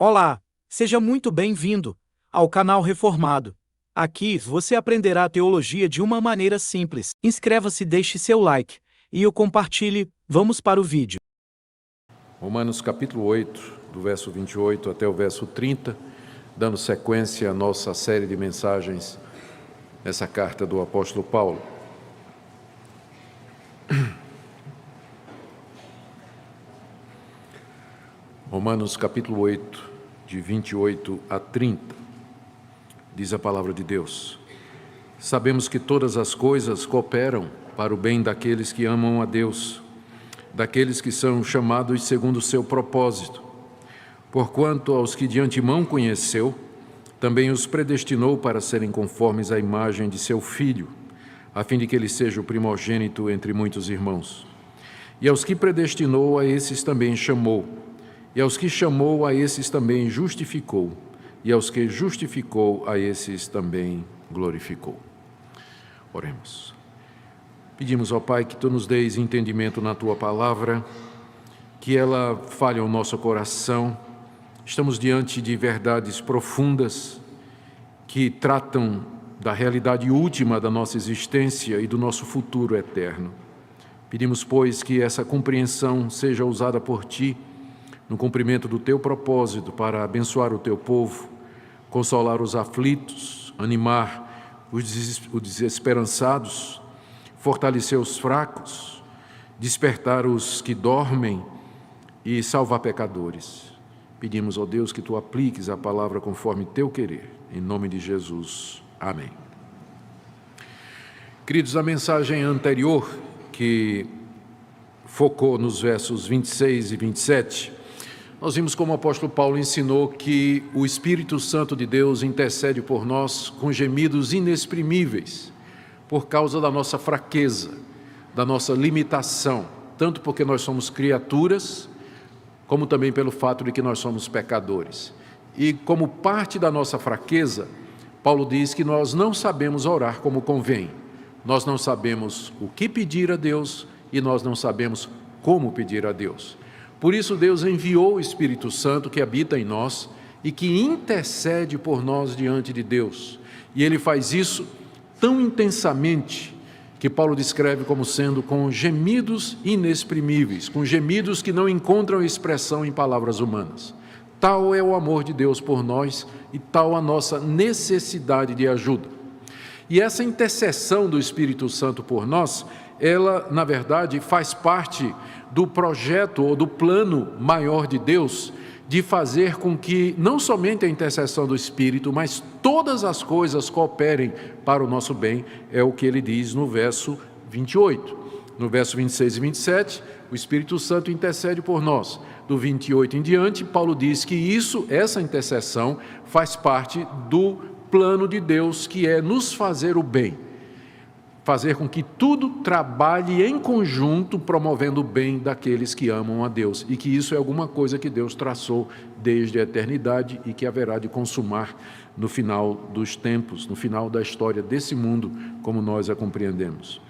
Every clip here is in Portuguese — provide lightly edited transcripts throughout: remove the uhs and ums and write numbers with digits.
Olá, seja muito bem-vindo ao canal Reformado. Aqui você aprenderá a teologia de uma maneira simples. Inscreva-se, deixe seu like e o compartilhe. Vamos para o vídeo. Romanos capítulo 8, do verso 28 até o verso 30, dando sequência à nossa série de mensagens nessa carta do apóstolo Paulo. Romanos capítulo 8, de 28 a 30, diz a palavra de Deus: Sabemos que todas as coisas cooperam para o bem daqueles que amam a Deus, daqueles que são chamados segundo o seu propósito. Porquanto aos que de antemão conheceu, também os predestinou para serem conformes à imagem de seu Filho, a fim de que ele seja o primogênito entre muitos irmãos. E aos que predestinou, a esses também chamou. E aos que chamou, a esses também justificou. E aos que justificou, a esses também glorificou. Oremos. Pedimos ao Pai que Tu nos deis entendimento na Tua palavra, que ela fale ao nosso coração. Estamos diante de verdades profundas que tratam da realidade última da nossa existência e do nosso futuro eterno. Pedimos, pois, que essa compreensão seja usada por Ti no cumprimento do Teu propósito para abençoar o Teu povo, consolar os aflitos, animar os desesperançados, fortalecer os fracos, despertar os que dormem e salvar pecadores. Pedimos, ó Deus, que Tu apliques a palavra conforme Teu querer. Em nome de Jesus. Amém. Queridos, a mensagem anterior, que focou nos versos 26 e 27, nós vimos como o apóstolo Paulo ensinou que o Espírito Santo de Deus intercede por nós com gemidos inexprimíveis, por causa da nossa fraqueza, da nossa limitação, tanto porque nós somos criaturas, como também pelo fato de que nós somos pecadores. E como parte da nossa fraqueza, Paulo diz que nós não sabemos orar como convém. Nós não sabemos o que pedir a Deus e nós não sabemos como pedir a Deus. Por isso Deus enviou o Espírito Santo que habita em nós e que intercede por nós diante de Deus. E Ele faz isso tão intensamente que Paulo descreve como sendo com gemidos inexprimíveis, com gemidos que não encontram expressão em palavras humanas. Tal é o amor de Deus por nós e tal a nossa necessidade de ajuda. E essa intercessão do Espírito Santo por nós, ela, na verdade, faz parte do projeto ou do plano maior de Deus de fazer com que não somente a intercessão do Espírito, mas todas as coisas cooperem para o nosso bem, é o que ele diz no verso 28. No verso 26 e 27, o Espírito Santo intercede por nós. Do 28 em diante, Paulo diz que essa intercessão faz parte do plano de Deus, que é nos fazer o bem. Fazer com que tudo trabalhe em conjunto, promovendo o bem daqueles que amam a Deus. E que isso é alguma coisa que Deus traçou desde a eternidade e que haverá de consumar no final dos tempos, no final da história desse mundo, como nós a compreendemos.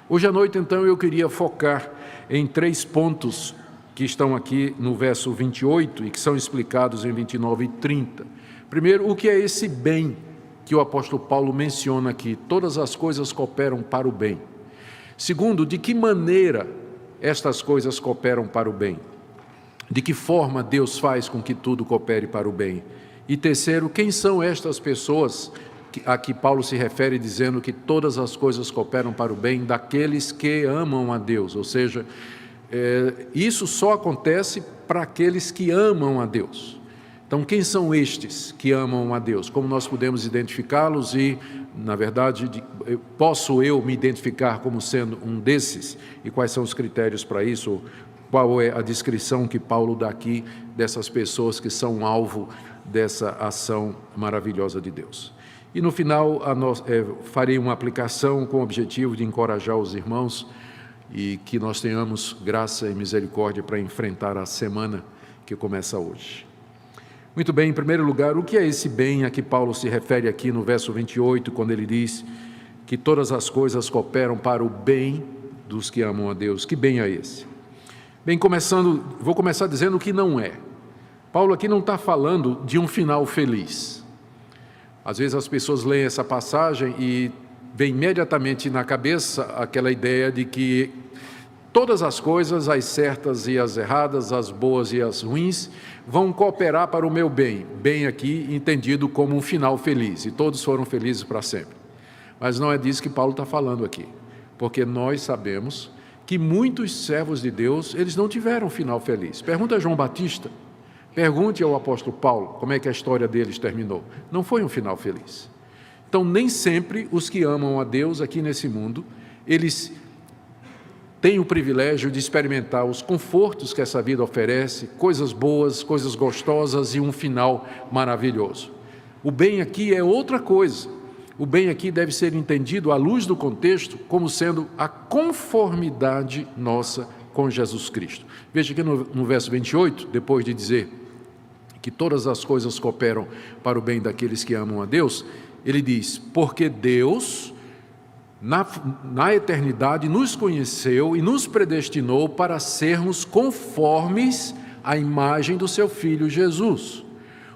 Hoje à noite, então, eu queria focar em 3 pontos que estão aqui no verso 28 e que são explicados em 29 e 30. Primeiro, o que é esse bem que o apóstolo Paulo menciona aqui? Todas as coisas cooperam para o bem. Segundo, de que maneira estas coisas cooperam para o bem? De que forma Deus faz com que tudo coopere para o bem? E terceiro, quem são estas pessoas a que Paulo se refere dizendo que todas as coisas cooperam para o bem daqueles que amam a Deus? Ou seja, isso só acontece para aqueles que amam a Deus. Então, quem são estes que amam a Deus? Como nós podemos identificá-los e, na verdade, posso eu me identificar como sendo um desses? E quais são os critérios para isso? Qual é a descrição que Paulo dá aqui dessas pessoas que são alvo dessa ação maravilhosa de Deus? E no final, farei uma aplicação com o objetivo de encorajar os irmãos e que nós tenhamos graça e misericórdia para enfrentar a semana que começa hoje. Muito bem, em primeiro lugar, o que é esse bem a que Paulo se refere aqui no verso 28, quando ele diz que todas as coisas cooperam para o bem dos que amam a Deus? Que bem é esse? Bem, vou começar dizendo o que não é. Paulo aqui não está falando de um final feliz. Às vezes as pessoas leem essa passagem e vem imediatamente na cabeça aquela ideia de que todas as coisas, as certas e as erradas, as boas e as ruins, vão cooperar para o meu bem. Bem aqui entendido como um final feliz, e todos foram felizes para sempre. Mas não é disso que Paulo está falando aqui, porque nós sabemos que muitos servos de Deus, eles não tiveram um final feliz. Pergunta a João Batista, pergunte ao apóstolo Paulo como é que a história deles terminou. Não foi um final feliz. Então, nem sempre os que amam a Deus aqui nesse mundo, eles têm o privilégio de experimentar os confortos que essa vida oferece, coisas boas, coisas gostosas e um final maravilhoso. O bem aqui é outra coisa. O bem aqui deve ser entendido à luz do contexto como sendo a conformidade nossa com Jesus Cristo. Veja aqui no verso 28, depois de dizer que todas as coisas cooperam para o bem daqueles que amam a Deus, ele diz, porque Deus, na eternidade, nos conheceu e nos predestinou para sermos conformes à imagem do seu Filho Jesus.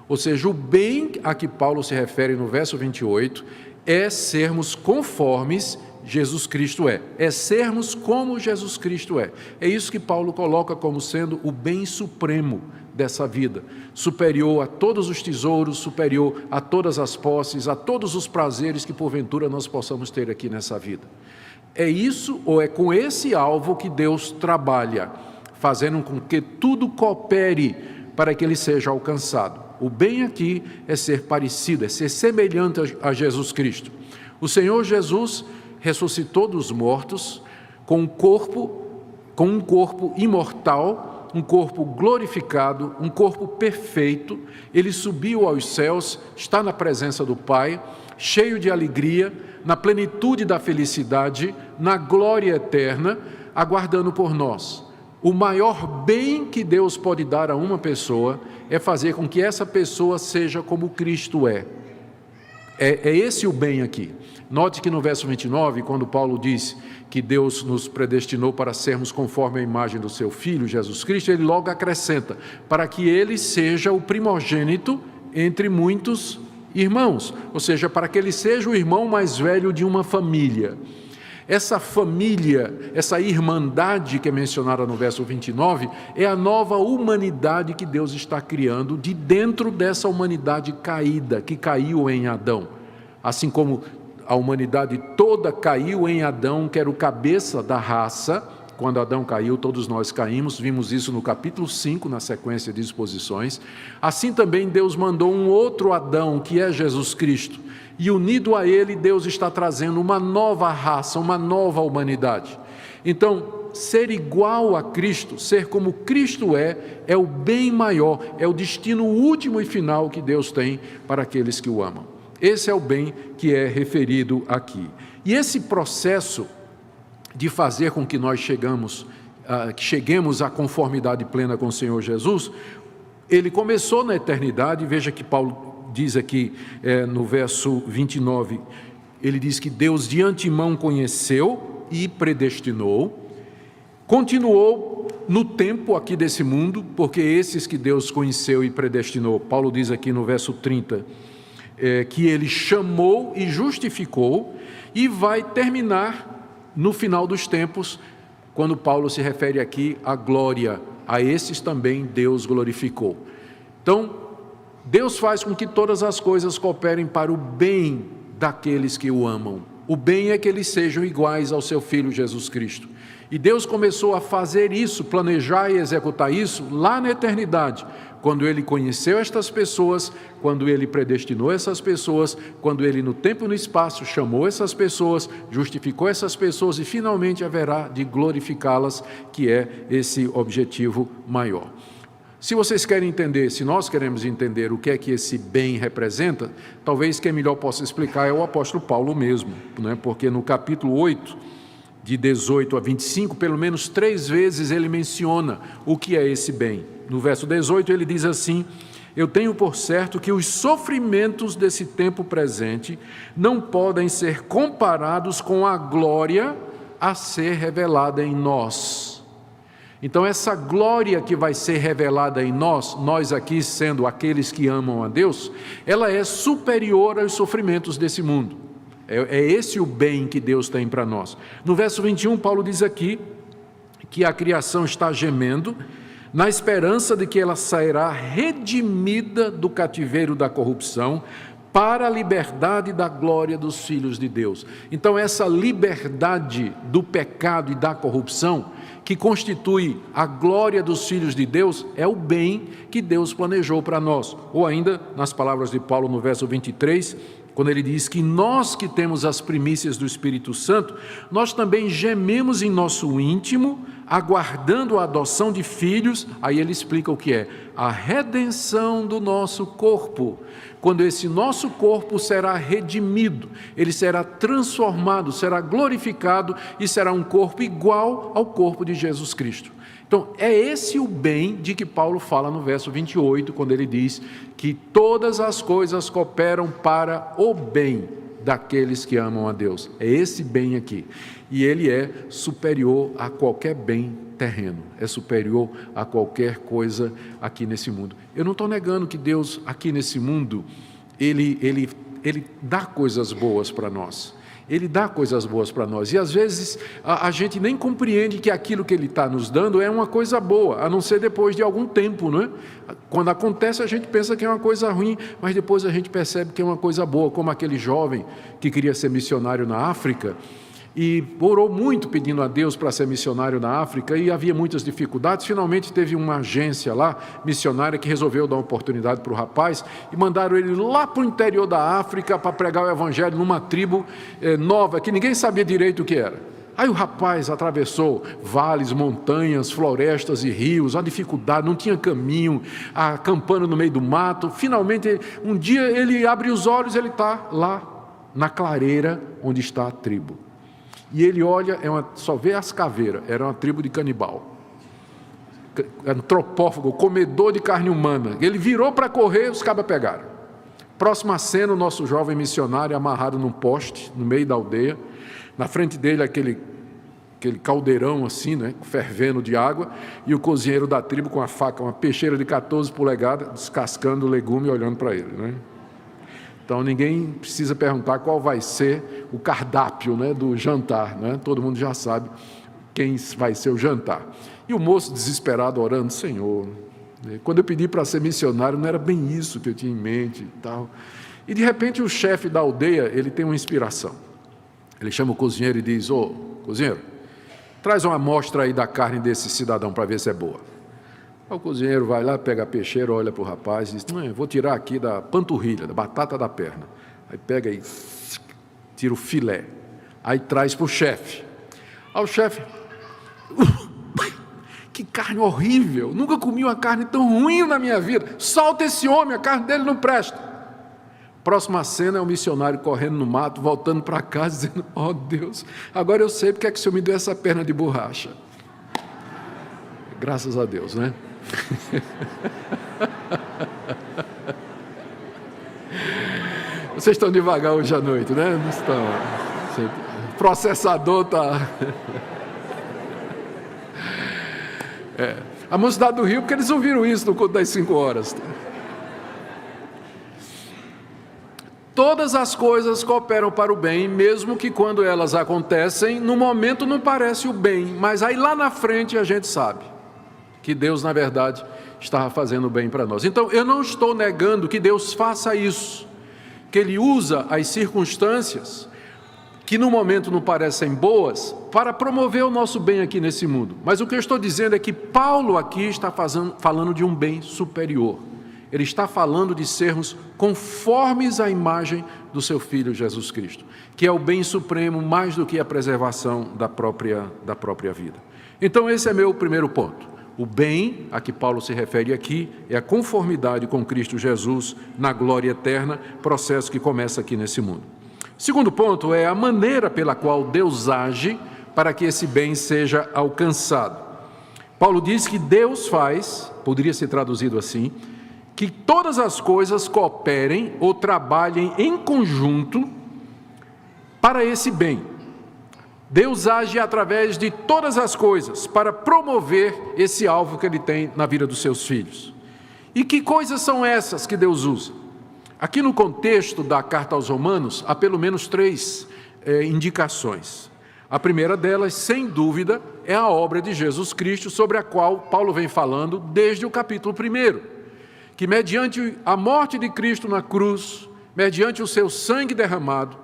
Ou seja, o bem a que Paulo se refere no verso 28 é sermos conformes Jesus Cristo é sermos como Jesus Cristo é. É isso que Paulo coloca como sendo o bem supremo dessa vida, superior a todos os tesouros, superior a todas as posses, a todos os prazeres que porventura nós possamos ter aqui nessa vida. É isso, ou é com esse alvo que Deus trabalha, fazendo com que tudo coopere para que ele seja alcançado. O bem aqui é ser parecido, é ser semelhante a Jesus Cristo. O Senhor Jesus ressuscitou dos mortos com um corpo imortal, um corpo glorificado, um corpo perfeito. Ele subiu aos céus, está na presença do Pai, cheio de alegria, na plenitude da felicidade, na glória eterna, aguardando por nós. O maior bem que Deus pode dar a uma pessoa é fazer com que essa pessoa seja como Cristo é. É esse o bem aqui. Note que no verso 29, quando Paulo diz que Deus nos predestinou para sermos conforme a imagem do seu Filho, Jesus Cristo, ele logo acrescenta, para que ele seja o primogênito entre muitos irmãos, ou seja, para que ele seja o irmão mais velho de uma família. Essa família, essa irmandade que é mencionada no verso 29, é a nova humanidade que Deus está criando de dentro dessa humanidade caída, que caiu em Adão. Assim como a humanidade toda caiu em Adão, que era o cabeça da raça. Quando Adão caiu, todos nós caímos, vimos isso no capítulo 5, na sequência de exposições. Assim também Deus mandou um outro Adão, que é Jesus Cristo. E unido a ele, Deus está trazendo uma nova raça, uma nova humanidade. Então, ser igual a Cristo, ser como Cristo é o bem maior, é o destino último e final que Deus tem para aqueles que o amam. Esse é o bem que é referido aqui. E esse processo de fazer com que nós cheguemos à conformidade plena com o Senhor Jesus, ele começou na eternidade. Veja que Paulo diz aqui no verso 29, ele diz que Deus de antemão conheceu e predestinou, continuou no tempo aqui desse mundo, porque esses que Deus conheceu e predestinou, Paulo diz aqui no verso 30, que ele chamou e justificou, e vai terminar no final dos tempos, quando Paulo se refere aqui à glória, a esses também Deus glorificou. Então, Deus faz com que todas as coisas cooperem para o bem daqueles que o amam. O bem é que eles sejam iguais ao seu Filho Jesus Cristo. E Deus começou a fazer isso, planejar e executar isso lá na eternidade, quando Ele conheceu estas pessoas, quando Ele predestinou essas pessoas, quando Ele no tempo e no espaço chamou essas pessoas, justificou essas pessoas e finalmente haverá de glorificá-las, que é esse objetivo maior. Se vocês querem entender, se nós queremos entender o que é que esse bem representa, talvez quem melhor possa explicar é o apóstolo Paulo mesmo, né? Porque no capítulo 8, de 18 a 25, pelo menos 3 vezes ele menciona o que é esse bem. No verso 18 ele diz assim: eu tenho por certo que os sofrimentos desse tempo presente não podem ser comparados com a glória a ser revelada em nós. Então essa glória que vai ser revelada em nós aqui sendo aqueles que amam a Deus, ela é superior aos sofrimentos desse mundo. É esse o bem que Deus tem para nós. No verso 21, Paulo diz aqui que a criação está gemendo, na esperança de que ela sairá redimida do cativeiro da corrupção, para a liberdade da glória dos filhos de Deus. Então essa liberdade do pecado e da corrupção, que constitui a glória dos filhos de Deus, é o bem que Deus planejou para nós. Ou ainda, nas palavras de Paulo no verso 23, quando ele diz que nós que temos as primícias do Espírito Santo, nós também gememos em nosso íntimo, aguardando a adoção de filhos. Aí ele explica o que é a redenção do nosso corpo. Quando esse nosso corpo será redimido, ele será transformado, será glorificado e será um corpo igual ao corpo de Jesus Cristo. Então, é esse o bem de que Paulo fala no verso 28, quando ele diz que todas as coisas cooperam para o bem daqueles que amam a Deus. É esse bem aqui. E ele é superior a qualquer bem terreno, é superior a qualquer coisa aqui nesse mundo. Eu não estou negando que Deus aqui nesse mundo, ele dá coisas boas para nós. Ele dá coisas boas para nós, e às vezes a gente nem compreende que aquilo que Ele está nos dando é uma coisa boa, a não ser depois de algum tempo, não é? Quando acontece a gente pensa que é uma coisa ruim, mas depois a gente percebe que é uma coisa boa, como aquele jovem que queria ser missionário na África, e orou muito pedindo a Deus para ser missionário na África, e havia muitas dificuldades. Finalmente teve uma agência lá, missionária, que resolveu dar uma oportunidade para o rapaz, e mandaram ele lá para o interior da África para pregar o evangelho numa tribo nova, que ninguém sabia direito o que era. Aí o rapaz atravessou vales, montanhas, florestas e rios, a dificuldade, não tinha caminho, acampando no meio do mato. Finalmente, um dia ele abre os olhos, ele está lá na clareira onde está a tribo. E ele olha, só vê as caveiras, era uma tribo de canibal, antropófago, comedor de carne humana. Ele virou para correr, os cabas pegaram. Próxima cena, o nosso jovem missionário amarrado num poste, no meio da aldeia, na frente dele aquele caldeirão assim, né, fervendo de água, e o cozinheiro da tribo com a faca, uma peixeira de 14 polegadas, descascando o legume e olhando para ele, né? Então ninguém precisa perguntar qual vai ser o cardápio, né, do jantar, né? Todo mundo já sabe quem vai ser o jantar. E o moço desesperado orando: Senhor, quando eu pedi para ser missionário não era bem isso que eu tinha em mente e tal. E de repente o chefe da aldeia, ele tem uma inspiração. Ele chama o cozinheiro e diz: ô, cozinheiro, traz uma amostra aí da carne desse cidadão para ver se é boa. O cozinheiro vai lá, pega a peixeira, olha para o rapaz e diz: vou tirar aqui da panturrilha, da batata da perna. Aí pega e tira o filé. Aí traz para o chefe. Aí o chefe: que carne horrível, nunca comi uma carne tão ruim na minha vida. Solta esse homem, a carne dele não presta. Próxima cena é o missionário correndo no mato, voltando para casa, dizendo: oh Deus, agora eu sei porque é que o Senhor me deu essa perna de borracha. Graças a Deus, né? Vocês estão devagar hoje à noite, né? Não estão. O processador está... A mocidade do Rio, porque eles ouviram isso no culto das 5 horas. Todas as coisas cooperam para o bem, mesmo que quando elas acontecem, no momento não parece o bem, mas aí lá na frente a gente sabe que Deus, na verdade, estava fazendo o bem para nós. Então, eu não estou negando que Deus faça isso, que Ele usa as circunstâncias que no momento não parecem boas para promover o nosso bem aqui nesse mundo. Mas o que eu estou dizendo é que Paulo aqui está falando de um bem superior. Ele está falando de sermos conformes à imagem do seu Filho Jesus Cristo, que é o bem supremo mais do que a preservação da própria vida. Então, esse é meu primeiro ponto. O bem a que Paulo se refere aqui é a conformidade com Cristo Jesus na glória eterna, processo que começa aqui nesse mundo. Segundo ponto é a maneira pela qual Deus age para que esse bem seja alcançado. Paulo diz que Deus faz, poderia ser traduzido assim, que todas as coisas cooperem ou trabalhem em conjunto para esse bem. Deus age através de todas as coisas para promover esse alvo que Ele tem na vida dos seus filhos. E que coisas são essas que Deus usa? Aqui no contexto da carta aos Romanos, há pelo menos 3 indicações. A primeira delas, sem dúvida, é a obra de Jesus Cristo, sobre a qual Paulo vem falando desde o capítulo 1, que mediante a morte de Cristo na cruz, mediante o seu sangue derramado,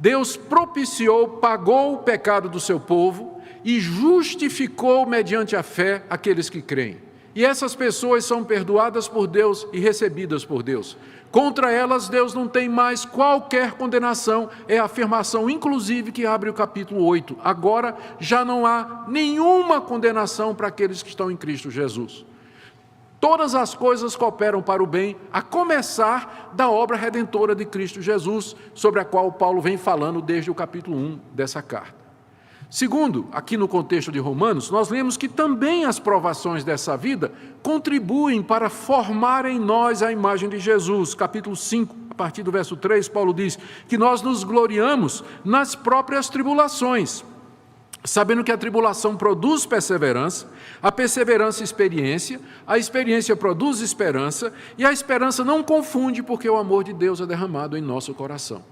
Deus propiciou, pagou o pecado do seu povo e justificou mediante a fé aqueles que creem. E essas pessoas são perdoadas por Deus e recebidas por Deus. Contra elas, Deus não tem mais qualquer condenação, é a afirmação, inclusive, que abre o capítulo 8. Agora, já não há nenhuma condenação para aqueles que estão em Cristo Jesus. Todas as coisas cooperam para o bem, a começar da obra redentora de Cristo Jesus, sobre a qual Paulo vem falando desde o capítulo 1 dessa carta. Segundo, aqui no contexto de Romanos, nós lemos que também as provações dessa vida contribuem para formar em nós a imagem de Jesus. Capítulo 5, a partir do verso 3, Paulo diz que nós nos gloriamos nas próprias tribulações, sabendo que a tribulação produz perseverança, a perseverança experiência, a experiência produz esperança, e a esperança não confunde, porque o amor de Deus é derramado em nosso coração.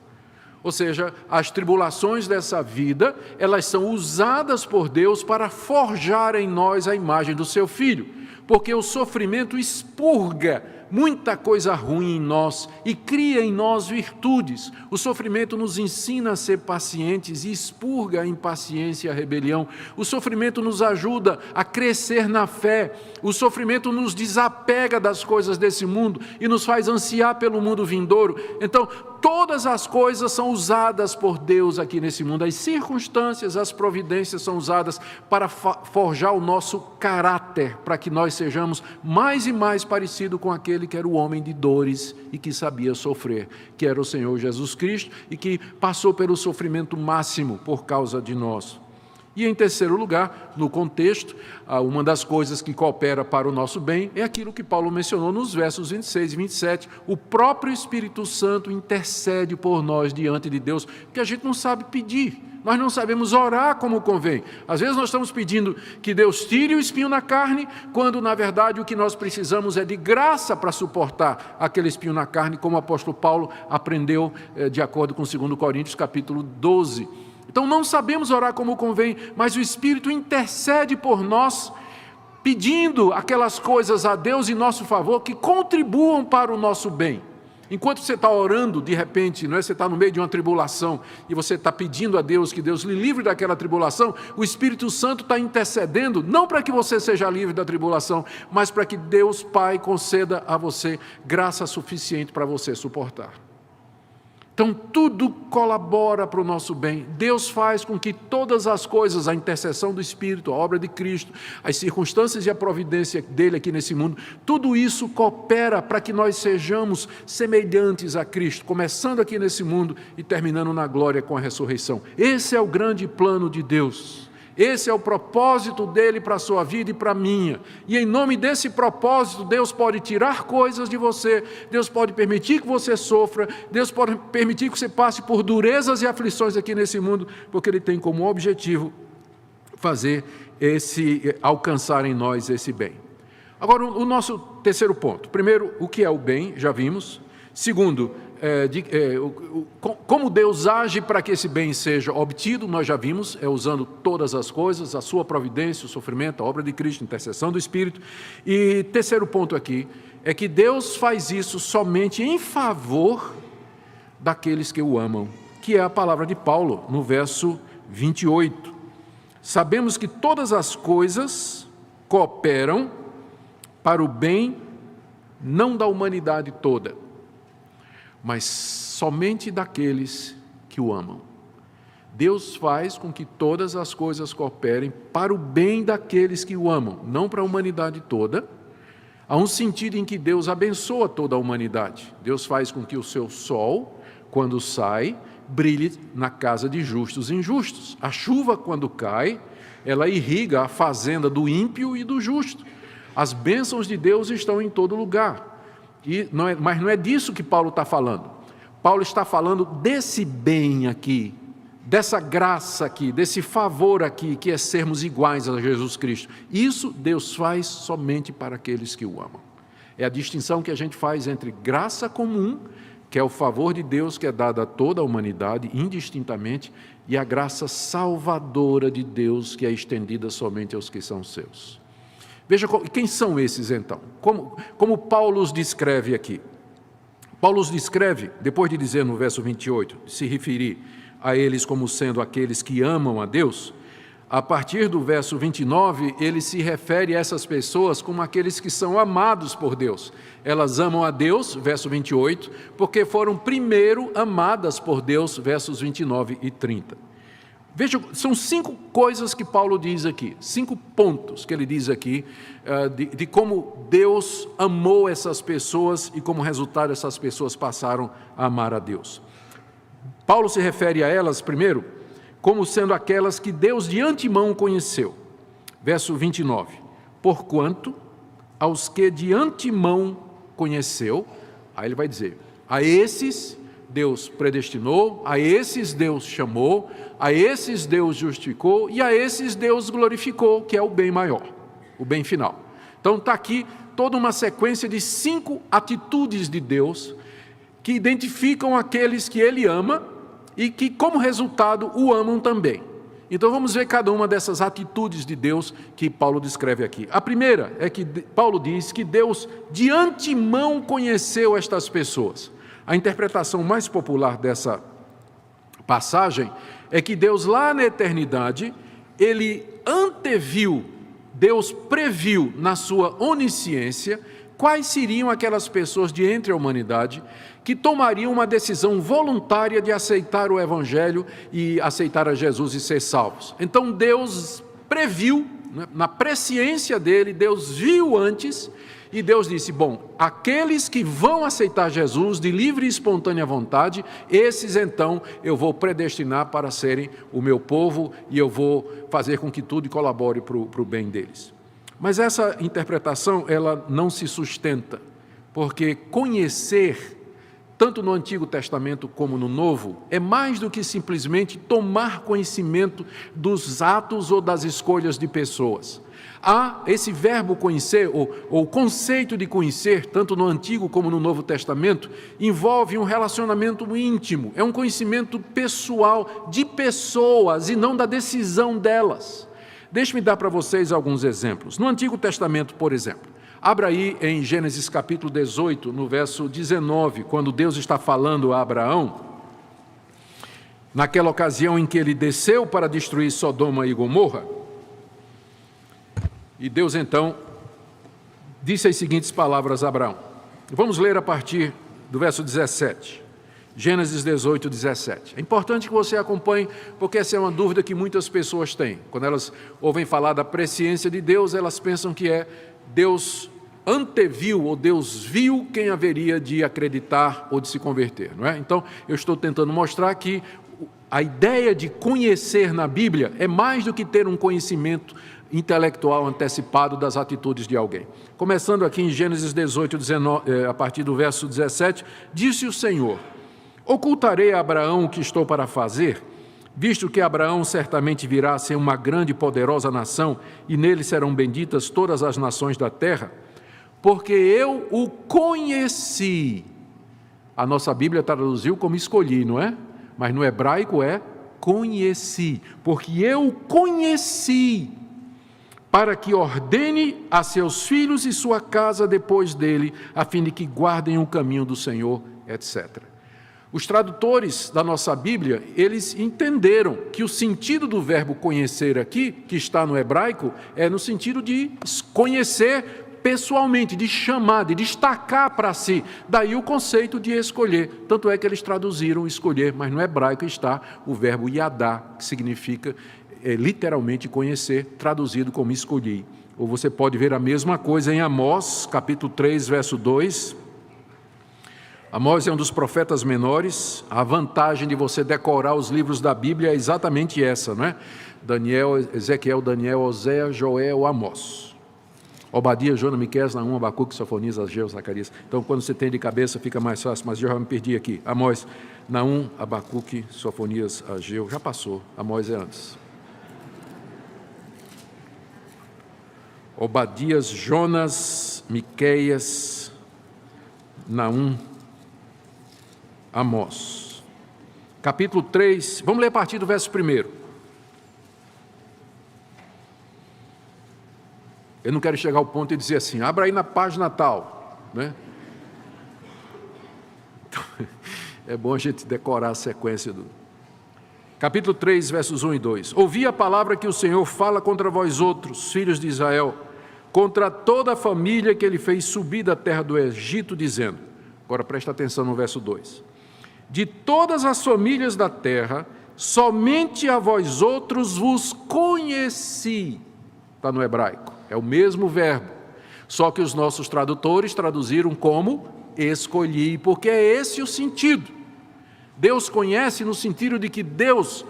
Ou seja, as tribulações dessa vida, elas são usadas por Deus para forjar em nós a imagem do seu Filho, porque o sofrimento expurga muita coisa ruim em nós e cria em nós virtudes. O sofrimento nos ensina a ser pacientes e expurga a impaciência e a rebelião. O sofrimento nos ajuda a crescer na fé. O sofrimento nos desapega das coisas desse mundo e nos faz ansiar pelo mundo vindouro. Então, todas as coisas são usadas por Deus aqui nesse mundo. As circunstâncias, as providências são usadas para forjar o nosso caráter, para que nós sejamos mais e mais parecidos com aquele que era o homem de dores e que sabia sofrer, que era o Senhor Jesus Cristo e que passou pelo sofrimento máximo por causa de nós. E em terceiro lugar, no contexto, uma das coisas que coopera para o nosso bem é aquilo que Paulo mencionou nos versos 26 e 27. O próprio Espírito Santo intercede por nós diante de Deus, porque a gente não sabe pedir, nós não sabemos orar como convém. Às vezes nós estamos pedindo que Deus tire o espinho na carne, quando na verdade o que nós precisamos é de graça para suportar aquele espinho na carne, como o apóstolo Paulo aprendeu de acordo com 2 Coríntios capítulo 12. Então não sabemos orar como convém, mas o Espírito intercede por nós, pedindo aquelas coisas a Deus em nosso favor que contribuam para o nosso bem. Enquanto você está orando, de repente, não é? Você está no meio de uma tribulação e você está pedindo a Deus que Deus lhe livre daquela tribulação, o Espírito Santo está intercedendo, não para que você seja livre da tribulação, mas para que Deus Pai conceda a você graça suficiente para você suportar. Então, tudo colabora para o nosso bem. Deus faz com que todas as coisas, a intercessão do Espírito, a obra de Cristo, as circunstâncias e a providência dele aqui nesse mundo, tudo isso coopera para que nós sejamos semelhantes a Cristo, começando aqui nesse mundo e terminando na glória com a ressurreição. Esse é o grande plano de Deus. Esse é o propósito dele para a sua vida e para a minha. E em nome desse propósito, Deus pode tirar coisas de você, Deus pode permitir que você sofra, Deus pode permitir que você passe por durezas e aflições aqui nesse mundo, porque ele tem como objetivo alcançar em nós esse bem. Agora, o nosso terceiro ponto. Primeiro, o que é o bem, já vimos. Segundo, como Deus age para que esse bem seja obtido, nós já vimos, usando todas as coisas, a sua providência, o sofrimento, a obra de Cristo, a intercessão do Espírito. E terceiro ponto aqui, é que Deus faz isso somente em favor daqueles que o amam, que é a palavra de Paulo, no verso 28. Sabemos que todas as coisas cooperam para o bem, não da humanidade toda, mas somente daqueles que o amam. Deus faz com que todas as coisas cooperem para o bem daqueles que o amam, não para a humanidade toda. Há um sentido em que Deus abençoa toda a humanidade. Deus faz com que o seu sol, quando sai, brilhe na casa de justos e injustos. A chuva, quando cai, ela irriga a fazenda do ímpio e do justo. As bênçãos de Deus estão em todo lugar. Mas não é disso que Paulo está falando. Paulo está falando desse bem aqui, dessa graça aqui, desse favor aqui, que é sermos iguais a Jesus Cristo. Isso Deus faz somente para aqueles que o amam. É a distinção que a gente faz entre graça comum, que é o favor de Deus que é dado a toda a humanidade, indistintamente, e a graça salvadora de Deus que é estendida somente aos que são seus. Veja quem são esses então, como Paulo os descreve aqui. Paulo os descreve, depois de dizer no verso 28, se referir a eles como sendo aqueles que amam a Deus, a partir do verso 29, ele se refere a essas pessoas como aqueles que são amados por Deus. Elas amam a Deus, verso 28, porque foram primeiro amadas por Deus, versos 29 e 30. Veja, são 5 coisas que Paulo diz aqui, 5 pontos que ele diz aqui, de como Deus amou essas pessoas e como resultado essas pessoas passaram a amar a Deus. Paulo se refere a elas, primeiro, como sendo aquelas que Deus de antemão conheceu. Verso 29. Porquanto aos que de antemão conheceu, aí ele vai dizer, a esses Deus predestinou, a esses Deus chamou, a esses Deus justificou e a esses Deus glorificou, que é o bem maior, o bem final. Então está aqui toda uma sequência de 5 atitudes de Deus que identificam aqueles que Ele ama e que, como resultado, o amam também. Então vamos ver cada uma dessas atitudes de Deus que Paulo descreve aqui. A primeira é que Paulo diz que Deus de antemão conheceu estas pessoas. A interpretação mais popular dessa passagem é que Deus lá na eternidade, Ele anteviu, Deus previu na sua onisciência quais seriam aquelas pessoas de entre a humanidade que tomariam uma decisão voluntária de aceitar o Evangelho e aceitar a Jesus e ser salvos. Então Deus previu, na presciência dele, Deus viu antes e Deus disse, bom, aqueles que vão aceitar Jesus de livre e espontânea vontade, esses então eu vou predestinar para serem o meu povo e eu vou fazer com que tudo colabore para o bem deles. Mas essa interpretação, ela não se sustenta, porque conhecer, tanto no Antigo Testamento como no Novo, é mais do que simplesmente tomar conhecimento dos atos ou das escolhas de pessoas. Há esse verbo conhecer, ou o conceito de conhecer, tanto no Antigo como no Novo Testamento, envolve um relacionamento íntimo, é um conhecimento pessoal de pessoas e não da decisão delas. Deixe-me dar para vocês alguns exemplos. No Antigo Testamento, por exemplo, abra aí em Gênesis capítulo 18, no verso 19, quando Deus está falando a Abraão, naquela ocasião em que ele desceu para destruir Sodoma e Gomorra, e Deus então disse as seguintes palavras a Abraão. Vamos ler a partir do verso 17. Gênesis 18, 17. É importante que você acompanhe, porque essa é uma dúvida que muitas pessoas têm. Quando elas ouvem falar da presciência de Deus, elas pensam que é Deus anteviu ou Deus viu quem haveria de acreditar ou de se converter, não é? Então, eu estou tentando mostrar que a ideia de conhecer na Bíblia é mais do que ter um conhecimento intelectual antecipado das atitudes de alguém. Começando aqui em Gênesis 18, 19, a partir do verso 17, disse o Senhor, ocultarei a Abraão o que estou para fazer, visto que Abraão certamente virá a ser uma grande e poderosa nação, e nele serão benditas todas as nações da terra, porque eu o conheci. A nossa Bíblia traduziu como escolhi, não é? Mas no hebraico é conheci, porque eu o conheci, para que ordene a seus filhos e sua casa depois dele, a fim de que guardem o caminho do Senhor, etc. Os tradutores da nossa Bíblia, eles entenderam que o sentido do verbo conhecer aqui, que está no hebraico, é no sentido de conhecer pessoalmente, de chamar, de destacar para si. Daí o conceito de escolher. Tanto é que eles traduziram escolher, mas no hebraico está o verbo yadá, que significa literalmente conhecer, traduzido como escolhi. Ou você pode ver a mesma coisa em Amós, capítulo 3, verso 2. Amós é um dos profetas menores. A vantagem de você decorar os livros da Bíblia é exatamente essa, não é? Daniel, Ezequiel, Daniel, Oséias, Joel, Amós. Obadias, Jonas, Miqueias, Naum, Abacuque, Sofonias, Ageu, Zacarias. Então, quando você tem de cabeça, fica mais fácil, mas eu já me perdi aqui. Amós, Naum, Abacuque, Sofonias, Ageu. Já passou, Amós é antes. Obadias, Jonas, Miqueias, Naum, Amós. Capítulo 3, vamos ler a partir do verso 1. Eu não quero chegar ao ponto e dizer assim, abra aí na página tal, né? Então, é bom a gente decorar a sequência do... Capítulo 3, versos 1 e 2. Ouvi a palavra que o Senhor fala contra vós outros, filhos de Israel, contra toda a família que ele fez subir da terra do Egito, dizendo, agora presta atenção no verso 2, de todas as famílias da terra, somente a vós outros vos conheci, está no hebraico. É o mesmo verbo, só que os nossos tradutores traduziram como escolhi, porque é esse o sentido. Deus conhece no sentido de que Deus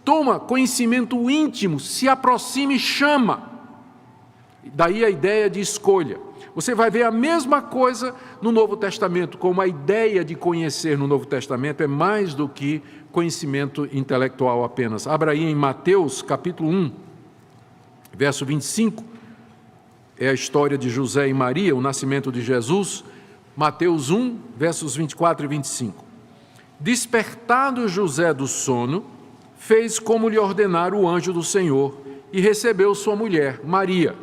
toma conhecimento íntimo, se aproxima e chama. Daí a ideia de escolha. Você vai ver a mesma coisa no Novo Testamento, como a ideia de conhecer no Novo Testamento é mais do que conhecimento intelectual apenas. Abra aí em Mateus capítulo 1, verso 25. É a história de José e Maria, o nascimento de Jesus, Mateus 1, versos 24 e 25. Despertado José do sono, fez como lhe ordenara o anjo do Senhor e recebeu sua mulher, Maria.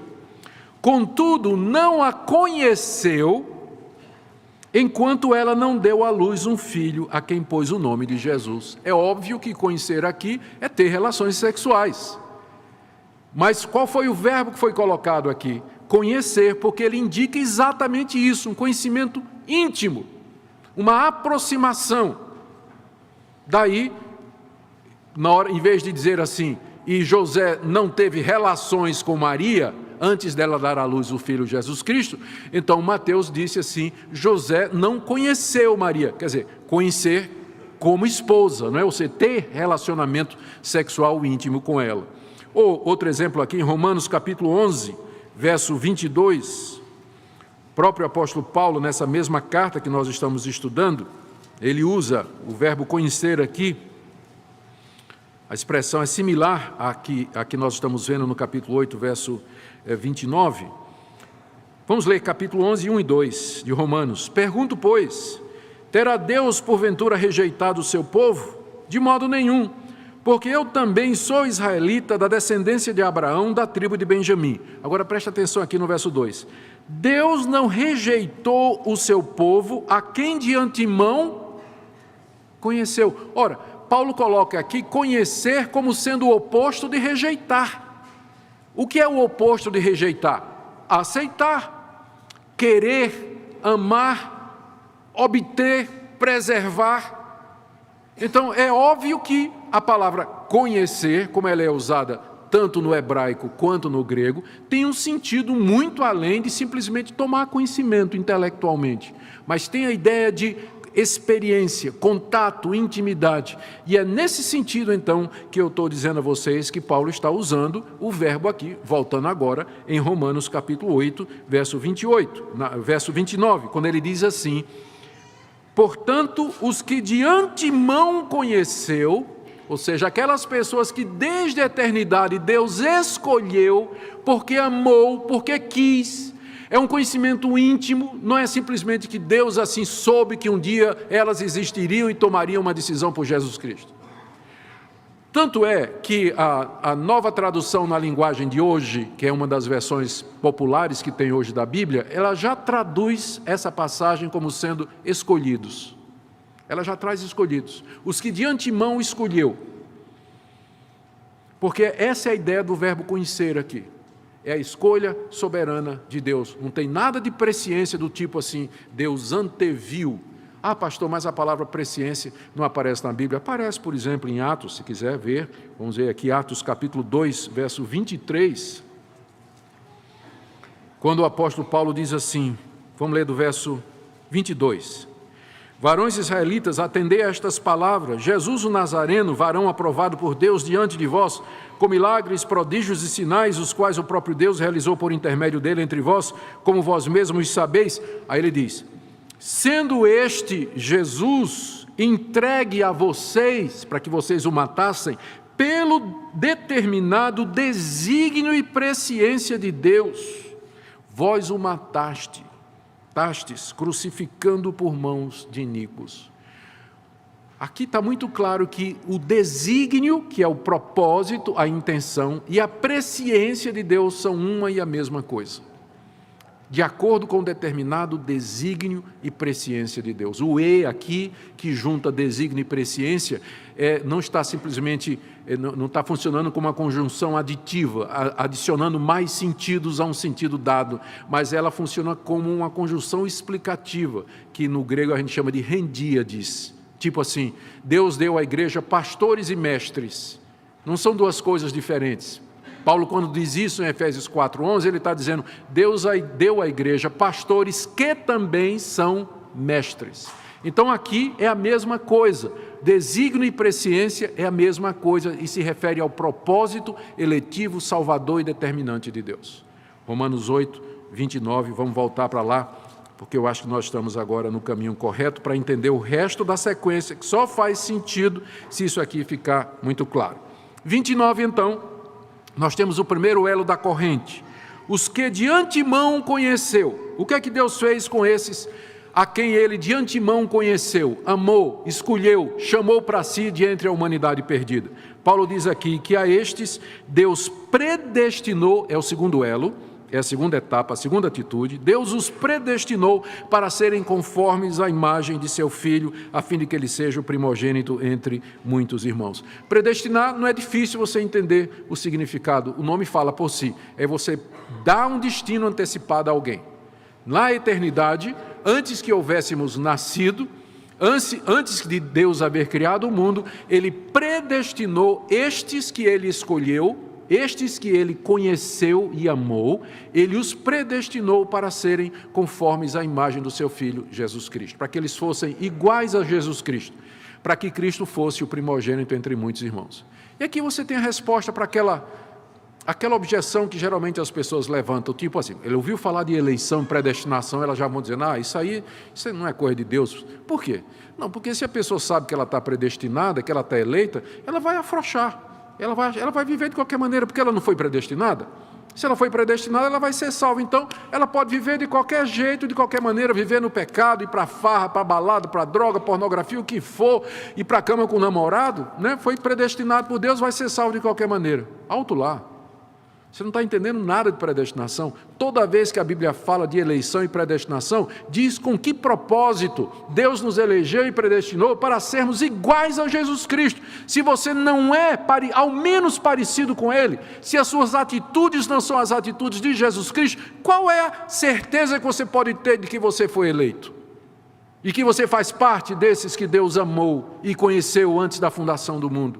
Contudo, não a conheceu, enquanto ela não deu à luz um filho, a quem pôs o nome de Jesus. É óbvio que conhecer aqui é ter relações sexuais. Mas qual foi o verbo que foi colocado aqui? Conhecer, porque ele indica exatamente isso, um conhecimento íntimo, uma aproximação. Daí, na hora, em vez de dizer assim, e José não teve relações com Maria, antes dela dar à luz o filho Jesus Cristo, então Mateus disse assim, José não conheceu Maria, quer dizer, conhecer como esposa, não é? Ou seja, ter relacionamento sexual íntimo com ela. Ou outro exemplo aqui em Romanos capítulo 11, verso 22, o próprio apóstolo Paulo, nessa mesma carta que nós estamos estudando, ele usa o verbo conhecer aqui, a expressão é similar à que nós estamos vendo no capítulo 8, verso 29. Vamos ler capítulo 11, 1 e 2 de Romanos. Pergunto, pois, terá Deus porventura rejeitado o seu povo? De modo nenhum. Porque eu também sou israelita da descendência de Abraão, da tribo de Benjamim. Agora preste atenção aqui no verso 2. Deus não rejeitou o seu povo, a quem de antemão conheceu. Ora, Paulo coloca aqui conhecer como sendo o oposto de rejeitar. O que é o oposto de rejeitar? Aceitar, querer, amar, obter, preservar. Então, é óbvio que a palavra conhecer, como ela é usada tanto no hebraico quanto no grego, tem um sentido muito além de simplesmente tomar conhecimento intelectualmente, mas tem a ideia de experiência, contato, intimidade. E é nesse sentido, então, que eu estou dizendo a vocês que Paulo está usando o verbo aqui, voltando agora em Romanos capítulo 8, verso 29, quando ele diz assim, portanto, os que de antemão conheceu, ou seja, aquelas pessoas que desde a eternidade Deus escolheu, porque amou, porque quis, é um conhecimento íntimo, não é simplesmente que Deus assim soube que um dia elas existiriam e tomariam uma decisão por Jesus Cristo. Tanto é que a nova tradução na linguagem de hoje, que é uma das versões populares que tem hoje da Bíblia, ela já traduz essa passagem como sendo escolhidos. Ela já traz escolhidos. Os que de antemão escolheu. Porque essa é a ideia do verbo conhecer aqui. É a escolha soberana de Deus. Não tem nada de presciência do tipo assim, Deus anteviu. Ah, pastor, mas a palavra presciência não aparece na Bíblia. Aparece, por exemplo, em Atos, se quiser ver. Vamos ver aqui, Atos capítulo 2, verso 23. Quando o apóstolo Paulo diz assim, vamos ler do verso 22. Varões israelitas, atendei a estas palavras. Jesus o Nazareno, varão aprovado por Deus diante de vós, com milagres, prodígios e sinais, os quais o próprio Deus realizou por intermédio dele entre vós, como vós mesmos sabeis. Aí ele diz, sendo este Jesus entregue a vocês, para que vocês o matassem, pelo determinado desígnio e presciência de Deus, vós o tastes, crucificando por mãos de iníquos. Aqui está muito claro que o desígnio, que é o propósito, a intenção, e a presciência de Deus são uma e a mesma coisa. De acordo com o determinado desígnio e presciência de Deus. O E aqui, que junta desígnio e presciência, não está simplesmente, não está funcionando como uma conjunção aditiva, adicionando mais sentidos a um sentido dado, mas ela funciona como uma conjunção explicativa, que no grego a gente chama de rendíades. Tipo assim, Deus deu à igreja pastores e mestres. Não são duas coisas diferentes. Paulo, quando diz isso em Efésios 4:11, ele está dizendo, Deus deu à igreja pastores que também são mestres. Então aqui é a mesma coisa, desígnio e presciência é a mesma coisa e se refere ao propósito eletivo, salvador e determinante de Deus. Romanos 8:29, vamos voltar para lá, porque eu acho que nós estamos agora no caminho correto para entender o resto da sequência, que só faz sentido se isso aqui ficar muito claro. 29 então, nós temos o primeiro elo da corrente, os que de antemão conheceu. O que é que Deus fez com esses a quem ele de antemão conheceu, amou, escolheu, chamou para si de entre a humanidade perdida? Paulo diz aqui que a estes Deus predestinou, é o segundo elo, é a segunda etapa, a segunda atitude. Deus os predestinou para serem conformes à imagem de seu Filho, a fim de que ele seja o primogênito entre muitos irmãos. Predestinar não é difícil você entender o significado, o nome fala por si, é você dar um destino antecipado a alguém. Na eternidade, antes que houvéssemos nascido, antes de Deus haver criado o mundo, ele predestinou estes que ele escolheu, estes que ele conheceu e amou, ele os predestinou para serem conformes à imagem do seu Filho, Jesus Cristo, para que eles fossem iguais a Jesus Cristo, para que Cristo fosse o primogênito entre muitos irmãos. E aqui você tem a resposta para aquela objeção que geralmente as pessoas levantam, tipo assim, ele ouviu falar de eleição, predestinação, elas já vão dizendo, isso não é coisa de Deus. Por quê? Não, porque se a pessoa sabe que ela está predestinada, que ela está eleita, ela vai afrouxar. Ela vai viver de qualquer maneira, porque ela não foi predestinada. Se ela foi predestinada, ela vai ser salva. Então, ela pode viver de qualquer jeito, de qualquer maneira, viver no pecado, ir para farra, para balada, para droga, pornografia, o que for, ir para a cama com o namorado, né? Foi predestinado por Deus, vai ser salvo de qualquer maneira. Alto lá. Você não está entendendo nada de predestinação. Toda vez que a Bíblia fala de eleição e predestinação, diz com que propósito Deus nos elegeu e predestinou para sermos iguais a Jesus Cristo. Se você não é ao menos parecido com Ele, se as suas atitudes não são as atitudes de Jesus Cristo, qual é a certeza que você pode ter de que você foi eleito? E que você faz parte desses que Deus amou e conheceu antes da fundação do mundo?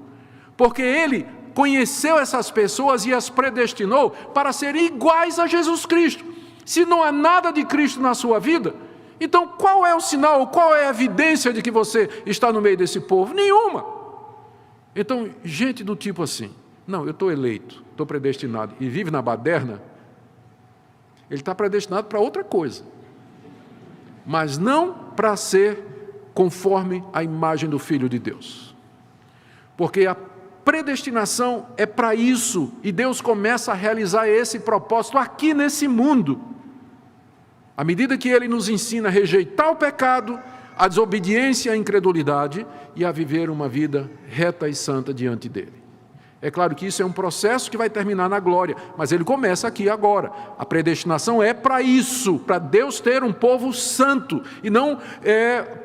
Porque Ele conheceu essas pessoas e as predestinou para serem iguais a Jesus Cristo. Se não há nada de Cristo na sua vida, então qual é o sinal, qual é a evidência de que você está no meio desse povo? Nenhuma. Então, gente do tipo assim, não, eu estou eleito, estou predestinado, e vive na baderna, ele está predestinado para outra coisa, mas não para ser conforme a imagem do Filho de Deus. Porque a predestinação é para isso, e Deus começa a realizar esse propósito aqui nesse mundo. À medida que Ele nos ensina a rejeitar o pecado, a desobediência e a incredulidade, e a viver uma vida reta e santa diante dEle. É claro que isso é um processo que vai terminar na glória, mas ele começa aqui agora. A predestinação é para isso, para Deus ter um povo santo, e não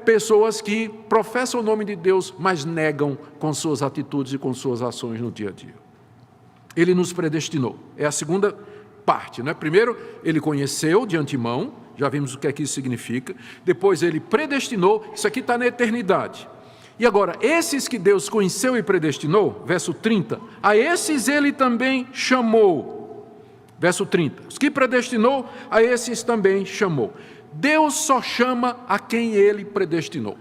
pessoas que professam o nome de Deus, mas negam com suas atitudes e com suas ações no dia a dia. Ele nos predestinou, é a segunda parte, né? Primeiro, ele conheceu de antemão, já vimos o que é que isso significa. Depois ele predestinou, isso aqui está na eternidade. E agora, esses que Deus conheceu e predestinou, verso 30, a esses ele também chamou. Verso 30, os que predestinou, a esses também chamou. Deus só chama a quem ele predestinou.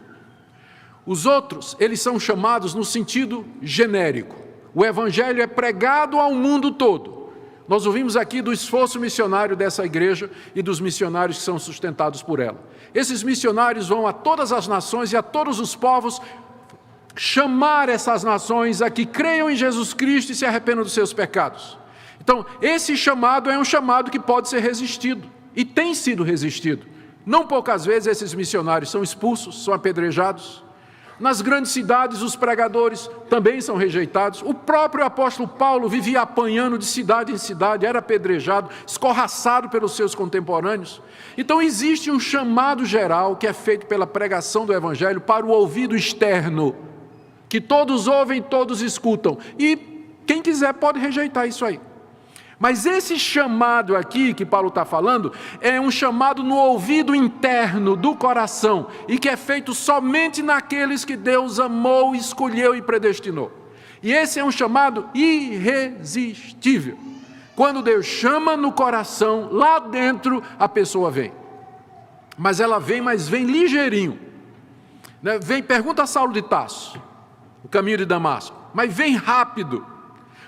Os outros, eles são chamados no sentido genérico. O evangelho é pregado ao mundo todo. Nós ouvimos aqui do esforço missionário dessa igreja e dos missionários que são sustentados por ela. Esses missionários vão a todas as nações e a todos os povos chamar essas nações a que creiam em Jesus Cristo e se arrependam dos seus pecados. Então, esse chamado é um chamado que pode ser resistido e tem sido resistido. Não poucas vezes esses missionários são expulsos, são apedrejados. Nas grandes cidades, os pregadores também são rejeitados. O próprio apóstolo Paulo vivia apanhando de cidade em cidade, era apedrejado, escorraçado pelos seus contemporâneos. Então existe um chamado geral que é feito pela pregação do evangelho para o ouvido externo, que todos ouvem, todos escutam. E quem quiser pode rejeitar isso aí. Mas esse chamado aqui que Paulo está falando é um chamado no ouvido interno do coração e que é feito somente naqueles que Deus amou, escolheu e predestinou. E esse é um chamado irresistível. Quando Deus chama no coração, lá dentro a pessoa vem. Mas ela vem, mas vem ligeirinho. Vem, pergunta a Saulo de Tarso, o caminho de Damasco, mas vem rápido,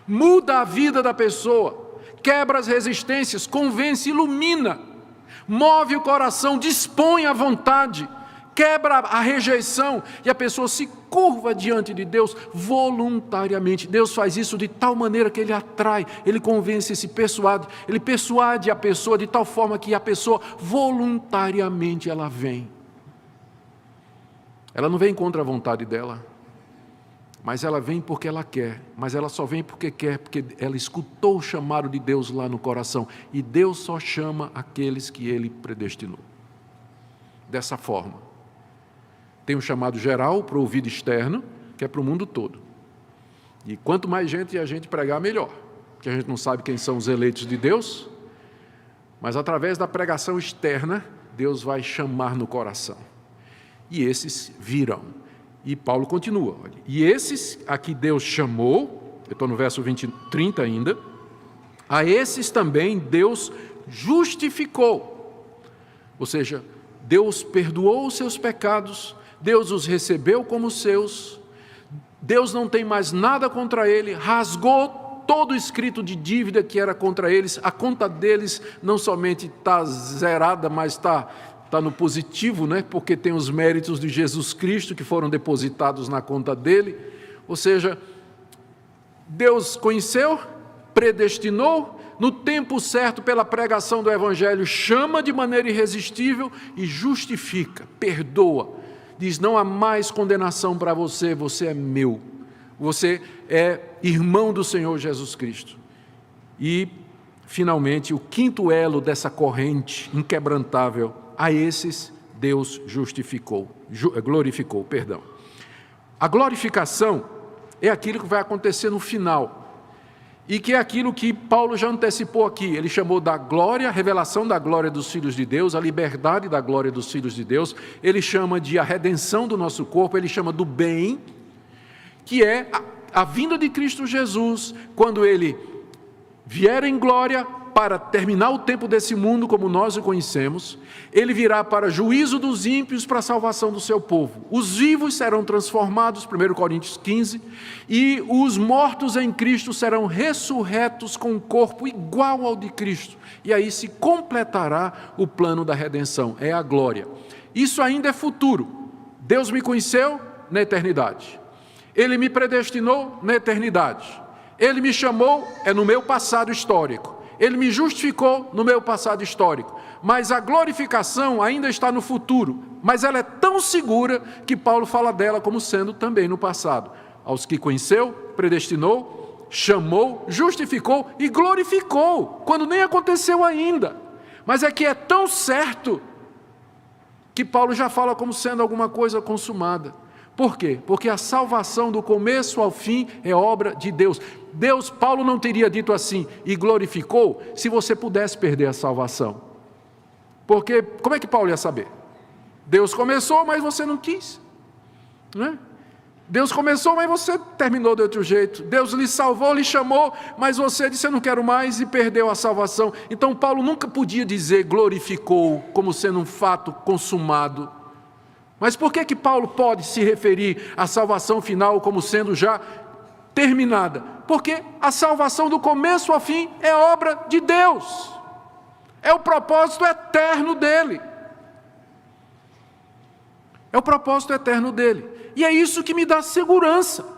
muda a vida da pessoa. Quebra as resistências, convence, ilumina, move o coração, dispõe a vontade, quebra a rejeição e a pessoa se curva diante de Deus voluntariamente. Deus faz isso de tal maneira que Ele atrai, Ele convence, Ele persuade a pessoa de tal forma que a pessoa voluntariamente ela vem. Ela não vem contra a vontade dela. Mas ela vem porque ela quer, mas ela só vem porque quer, porque ela escutou o chamado de Deus lá no coração. E Deus só chama aqueles que Ele predestinou. Dessa forma. Tem um chamado geral para o ouvido externo, que é para o mundo todo. E quanto mais gente a gente pregar, melhor. Porque a gente não sabe quem são os eleitos de Deus, mas através da pregação externa, Deus vai chamar no coração. E esses virão. E Paulo continua, olha, e esses a que Deus chamou, eu estou no verso 30 ainda, a esses também Deus justificou. Ou seja, Deus perdoou os seus pecados, Deus os recebeu como seus, Deus não tem mais nada contra ele, rasgou todo o escrito de dívida que era contra eles, a conta deles não somente está zerada, mas está no positivo, né? Porque tem os méritos de Jesus Cristo que foram depositados na conta dele. Ou seja, Deus conheceu, predestinou, no tempo certo, pela pregação do Evangelho, chama de maneira irresistível e justifica, perdoa. Diz, não há mais condenação para você, você é meu. Você é irmão do Senhor Jesus Cristo. E, finalmente, o quinto elo dessa corrente inquebrantável, a esses Deus glorificou. A glorificação é aquilo que vai acontecer no final, e que é aquilo que Paulo já antecipou aqui. Ele chamou da glória, a revelação da glória dos filhos de Deus, a liberdade da glória dos filhos de Deus. Ele chama de a redenção do nosso corpo, ele chama do bem, que é a vinda de Cristo Jesus, quando Ele vier em glória para terminar o tempo desse mundo como nós o conhecemos. Ele virá para juízo dos ímpios, para a salvação do seu povo. Os vivos serão transformados, 1 Coríntios 15, e os mortos em Cristo serão ressurretos com um corpo igual ao de Cristo. E aí se completará o plano da redenção, é a glória. Isso ainda é futuro. Deus me conheceu na eternidade. Ele me predestinou na eternidade. Ele me chamou, é no meu passado histórico. Ele me justificou no meu passado histórico. Mas a glorificação ainda está no futuro. Mas ela é tão segura que Paulo fala dela como sendo também no passado. Aos que conheceu, predestinou, chamou, justificou e glorificou, quando nem aconteceu ainda. Mas é que é tão certo que Paulo já fala como sendo alguma coisa consumada. Por quê? Porque a salvação do começo ao fim é obra de Deus. Paulo não teria dito assim, e glorificou, se você pudesse perder a salvação. Porque, como é que Paulo ia saber? Deus começou, mas você não quis. Não é? Deus começou, mas você terminou de outro jeito. Deus lhe salvou, lhe chamou, mas você disse, eu não quero mais, e perdeu a salvação. Então Paulo nunca podia dizer glorificou, como sendo um fato consumado. Mas por que Paulo pode se referir à salvação final como sendo já terminada? Porque a salvação do começo ao fim é obra de Deus. É o propósito eterno dele. É o propósito eterno dele. E é isso que me dá segurança.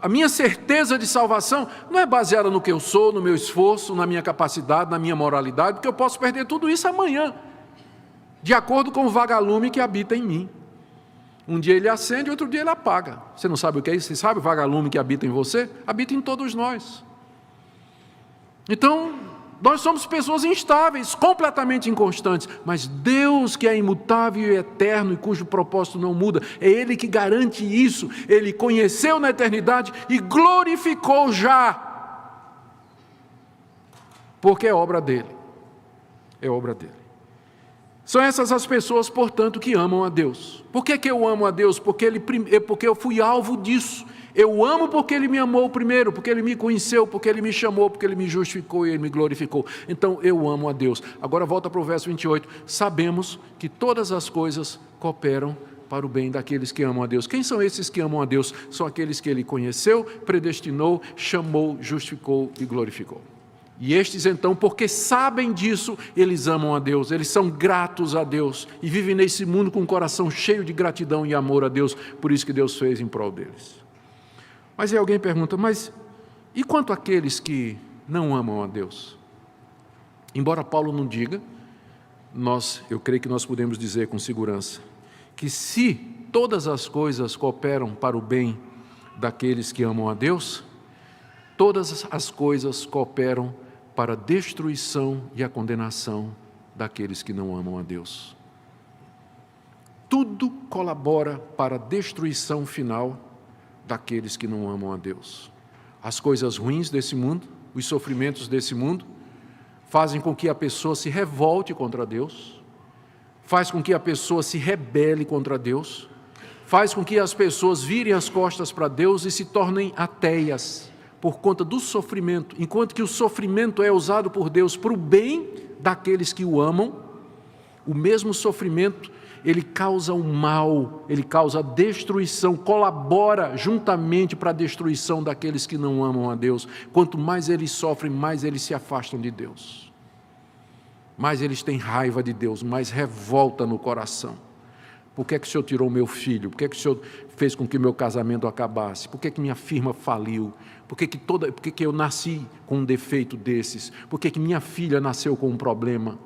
A minha certeza de salvação não é baseada no que eu sou, no meu esforço, na minha capacidade, na minha moralidade, porque eu posso perder tudo isso amanhã, de acordo com o vagalume que habita em mim. Um dia ele acende, outro dia ele apaga. Você não sabe o que é isso? Você sabe o vagalume que habita em você? Habita em todos nós. Então, nós somos pessoas instáveis, completamente inconstantes, mas Deus, que é imutável e eterno e cujo propósito não muda, é Ele que garante isso. Ele conheceu na eternidade e glorificou já, porque é obra dele. É obra dele. São essas as pessoas, portanto, que amam a Deus. Por que eu amo a Deus? Porque eu fui alvo disso. Eu amo porque Ele me amou primeiro, porque Ele me conheceu, porque Ele me chamou, porque Ele me justificou e Ele me glorificou. Então eu amo a Deus. Agora volta para o verso 28. Sabemos que todas as coisas cooperam para o bem daqueles que amam a Deus. Quem são esses que amam a Deus? São aqueles que Ele conheceu, predestinou, chamou, justificou e glorificou. E estes então, porque sabem disso, eles amam a Deus, eles são gratos a Deus e vivem nesse mundo com um coração cheio de gratidão e amor a Deus, por isso que Deus fez em prol deles. Mas aí alguém pergunta, mas e quanto àqueles que não amam a Deus? Embora Paulo não diga, eu creio que nós podemos dizer com segurança, que se todas as coisas cooperam para o bem daqueles que amam a Deus, todas as coisas cooperam para a destruição e a condenação daqueles que não amam a Deus. Tudo colabora para a destruição final daqueles que não amam a Deus. As coisas ruins desse mundo, os sofrimentos desse mundo, fazem com que a pessoa se revolte contra Deus, faz com que a pessoa se rebele contra Deus, faz com que as pessoas virem as costas para Deus e se tornem ateias, por conta do sofrimento. Enquanto que o sofrimento é usado por Deus para o bem daqueles que o amam, o mesmo sofrimento, ele causa o mal, ele causa a destruição, colabora juntamente para a destruição daqueles que não amam a Deus. Quanto mais eles sofrem, mais eles se afastam de Deus. Mais eles têm raiva de Deus, mais revolta no coração. Por que é que o Senhor tirou meu filho? Por que é que o Senhor fez com que meu casamento acabasse? Por que é que minha firma faliu? Por que que eu nasci com um defeito desses? Por que que minha filha nasceu com um problema?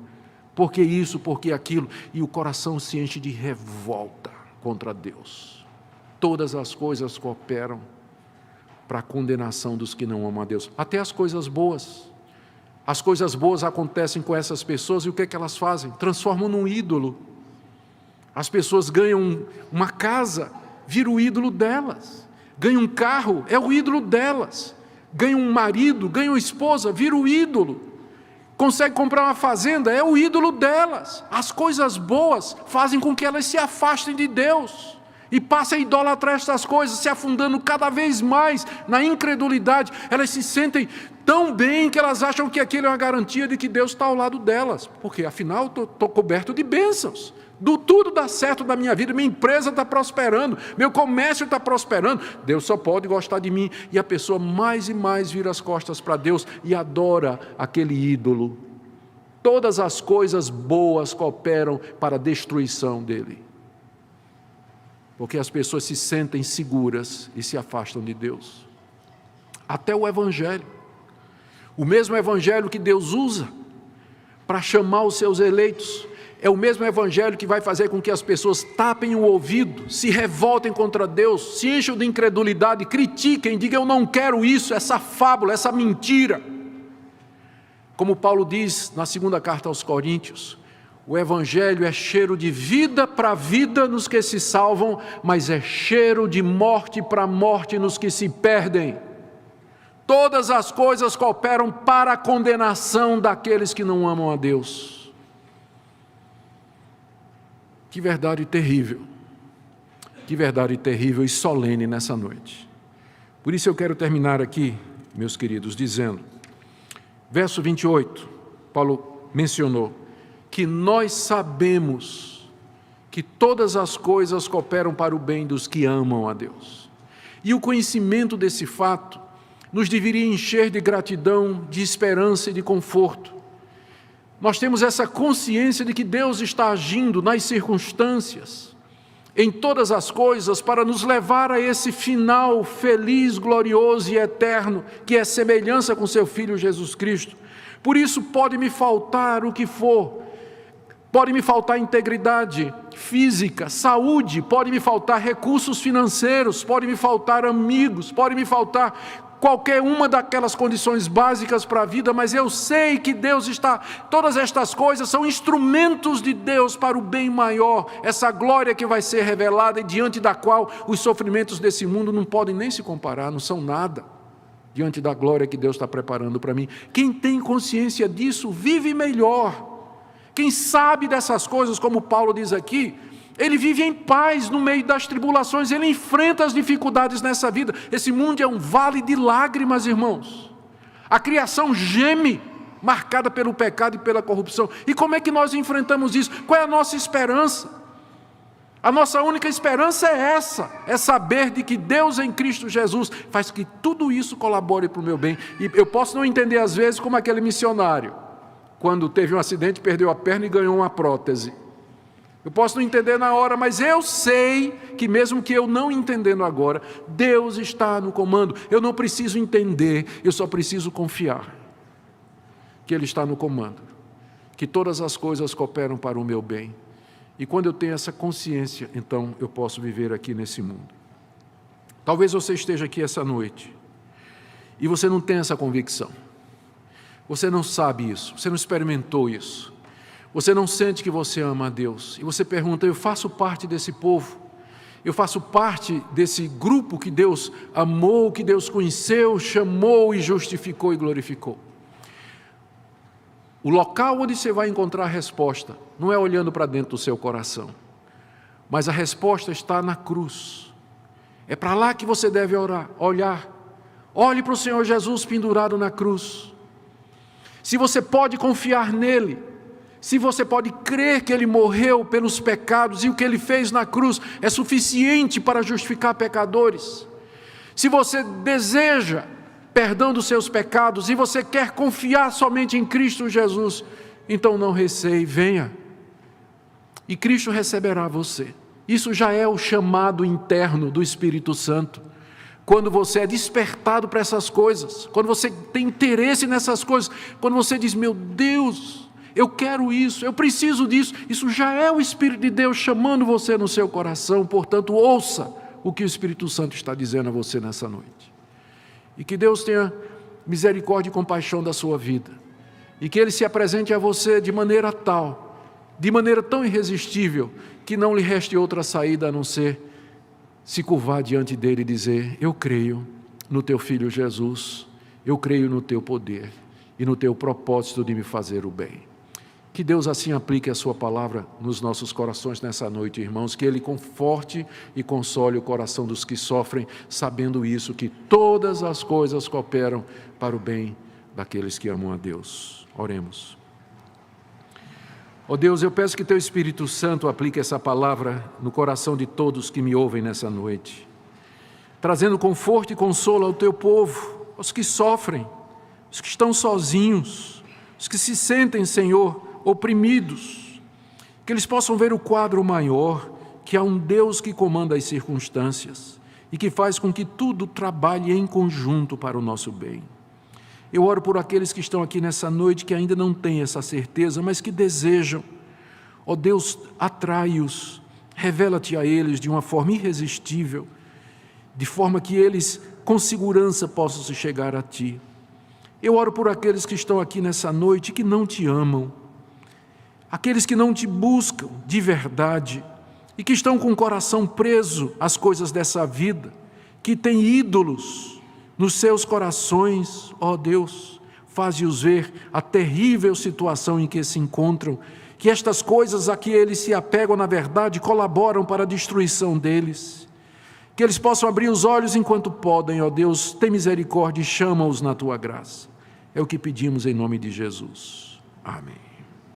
Por que isso? Por que aquilo? E o coração se enche de revolta contra Deus. Todas as coisas cooperam para a condenação dos que não amam a Deus. Até as coisas boas. As coisas boas acontecem com essas pessoas e o que é que elas fazem? Transformam num ídolo. As pessoas ganham uma casa, vira o ídolo delas. Ganham um carro, é o ídolo delas. Ganham um marido, ganham uma esposa, vira o ídolo. Consegue comprar uma fazenda, é o ídolo delas. As coisas boas fazem com que elas se afastem de Deus e passem a idolatrar estas coisas, se afundando cada vez mais na incredulidade. Elas se sentem tão bem que elas acham que aquilo é uma garantia de que Deus está ao lado delas, porque afinal estou coberto de bênçãos. Tudo dá certo da minha vida, minha empresa está prosperando, meu comércio está prosperando, Deus só pode gostar de mim. E a pessoa mais e mais vira as costas para Deus e adora aquele ídolo. Todas as coisas boas cooperam para a destruição dele, porque as pessoas se sentem seguras e se afastam de Deus. Até o Evangelho, o mesmo Evangelho que Deus usa para chamar os seus eleitos, é o mesmo Evangelho que vai fazer com que as pessoas tapem o ouvido, se revoltem contra Deus, se encham de incredulidade, critiquem, digam eu não quero isso, essa fábula, essa mentira. Como Paulo diz na segunda carta aos Coríntios, o Evangelho é cheiro de vida para a vida nos que se salvam, mas é cheiro de morte para a morte nos que se perdem. Todas as coisas cooperam para a condenação daqueles que não amam a Deus. Que verdade terrível e solene nessa noite. Por isso eu quero terminar aqui, meus queridos, dizendo, verso 28, Paulo mencionou, que nós sabemos que todas as coisas cooperam para o bem dos que amam a Deus. E o conhecimento desse fato nos deveria encher de gratidão, de esperança e de conforto. Nós temos essa consciência de que Deus está agindo nas circunstâncias, em todas as coisas, para nos levar a esse final feliz, glorioso e eterno, que é semelhança com seu Filho Jesus Cristo. Por isso pode me faltar o que for, pode me faltar integridade física, saúde, pode me faltar recursos financeiros, pode me faltar amigos, pode me faltar qualquer uma daquelas condições básicas para a vida, mas eu sei que Deus está, todas estas coisas são instrumentos de Deus para o bem maior, essa glória que vai ser revelada e diante da qual os sofrimentos desse mundo não podem nem se comparar, não são nada, diante da glória que Deus está preparando para mim. Quem tem consciência disso, vive melhor. Quem sabe dessas coisas, como Paulo diz aqui, ele vive em paz no meio das tribulações, ele enfrenta as dificuldades nessa vida. Esse mundo é um vale de lágrimas, irmãos. A criação geme, marcada pelo pecado e pela corrupção. E como é que nós enfrentamos isso? Qual é a nossa esperança? A nossa única esperança é essa, é saber de que Deus em Cristo Jesus faz que tudo isso colabore para o meu bem. E eu posso não entender às vezes como aquele missionário, quando teve um acidente, perdeu a perna e ganhou uma prótese. Eu posso não entender na hora, mas eu sei que mesmo que eu não entendendo agora, Deus está no comando. Eu não preciso entender, eu só preciso confiar que Ele está no comando, que todas as coisas cooperam para o meu bem. E quando eu tenho essa consciência, então eu posso viver aqui nesse mundo. Talvez você esteja aqui essa noite e você não tenha essa convicção. Você não sabe isso, você não experimentou isso. Você não sente que você ama a Deus. E você pergunta, eu faço parte desse povo? Eu faço parte desse grupo que Deus amou, que Deus conheceu, chamou e justificou e glorificou? O local onde você vai encontrar a resposta não é olhando para dentro do seu coração, mas a resposta está na cruz. É para lá que você deve olhar. Olhe para o Senhor Jesus pendurado na cruz. Se você pode confiar nele, se você pode crer que Ele morreu pelos pecados e o que Ele fez na cruz é suficiente para justificar pecadores, se você deseja perdão dos seus pecados e você quer confiar somente em Cristo Jesus, então não receie, venha. E Cristo receberá você. Isso já é o chamado interno do Espírito Santo. Quando você é despertado para essas coisas, quando você tem interesse nessas coisas, quando você diz, meu Deus, eu quero isso, eu preciso disso, isso já é o Espírito de Deus chamando você no seu coração. Portanto, ouça o que o Espírito Santo está dizendo a você nessa noite. E que Deus tenha misericórdia e compaixão da sua vida. E que Ele se apresente a você de maneira tal, de maneira tão irresistível, que não lhe reste outra saída a não ser se curvar diante dEle e dizer, eu creio no Teu Filho Jesus, eu creio no Teu poder e no Teu propósito de me fazer o bem. Que Deus assim aplique a sua palavra nos nossos corações nessa noite, irmãos, que Ele conforte e console o coração dos que sofrem, sabendo isso, que todas as coisas cooperam para o bem daqueles que amam a Deus. Oremos. Ó Deus, eu peço que Teu Espírito Santo aplique essa palavra no coração de todos que me ouvem nessa noite, trazendo conforto e consolo ao Teu povo, aos que sofrem, os que estão sozinhos, os que se sentem, Senhor, oprimidos, que eles possam ver o quadro maior, que há um Deus que comanda as circunstâncias e que faz com que tudo trabalhe em conjunto para o nosso bem. Eu oro por aqueles que estão aqui nessa noite que ainda não têm essa certeza, mas que desejam. Ó Deus, atrai-os, revela-te a eles de uma forma irresistível, de forma que eles com segurança possam se chegar a Ti. Eu oro por aqueles que estão aqui nessa noite que não Te amam, aqueles que não Te buscam de verdade e que estão com o coração preso às coisas dessa vida, que têm ídolos nos seus corações. Ó Deus, faze-os ver a terrível situação em que se encontram, que estas coisas a que eles se apegam na verdade colaboram para a destruição deles. Que eles possam abrir os olhos enquanto podem. Ó Deus, tem misericórdia e chama-os na Tua graça. É o que pedimos em nome de Jesus. Amém.